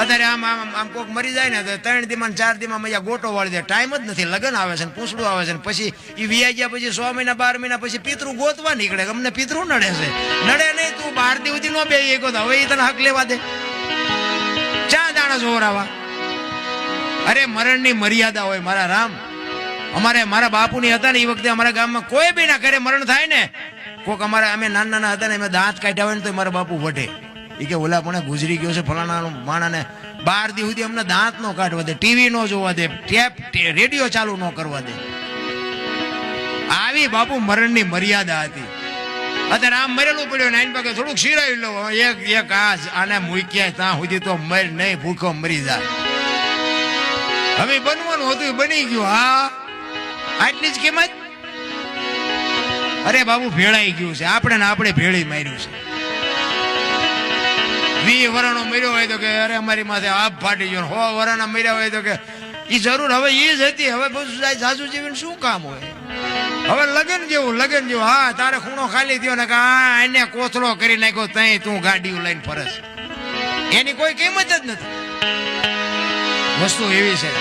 અત્યારે આમ આમ આમ કોક મરી જાય ને તો 3 દીમાં 4 દીમાં મજા ગોટો વાળી દે. ટાઈમ જ નથી. લગ્ન આવે છે ને પૂછડું આવે છે ને પછી એ વિયા ગયા પછી 6 મહિના 12 મહિના પછી પિતૃ ગોતવા નીકળે. અમને પિતૃ નડે છે. નડે નહીં તું 12 દી સુધી નો બે એક હવે એ તને હક લેવા દે. ચા દાણા જોરાવા. અરે મરણની મર્યાદા હોય મારા રામ. અમારે મારા બાપુની હતા ને એ વખતે અમારા ગામમાં કોઈ બી ના ઘરે મરણ થાય ને કોક અમારા અમે નાના હતા ને અમે દાંત કાઢ્યા હોય ને તો મારા બાપુ વઢે. એ કે ઓલા પણ ગુજરી ગયો છે ફલાણા માણાને 12 દી સુધી અમને દાંત નો કાઢવા દે, ટીવી નો જોવા દે, રેડિયો ચાલુ ન કરવા દે. આવી બાપુ મરણની મર્યાદા હતી. અત્યારે આમ મરેલું પડ્યું ને આઈને પગે થોડુંક શીરાવી લો એક આને મૂક્યા ત્યાં સુધી તો મર નહીં ભૂખો મરી જાય. હવે બનવાનું હતું બની ગયું. હા આટલી જ કિંમત. અરે બાબુ ભેળાઈ ગયું છે. આપણે ને આપણે ભેળી માર્યું છે. 20 વર્ષનો મર્યો હોય તો કે અરે અમારી માથે આપ ફાટી ગયો. 100 વર્ષના મર્યા હોય તો કે એ જરૂર હવે એ જ હતી. હવે બધું સાસુ જીવીને શું કામ હોય? હવે લગન જેવું. હા તારે ખૂણો ખાલી થયો ને કે હા એને કોથળો કરી નાખ્યો તઈ તું ગાડીઓ લઈને ફરસ. એની કોઈ કિંમત જ નથી. વસ્તુ એવી છે.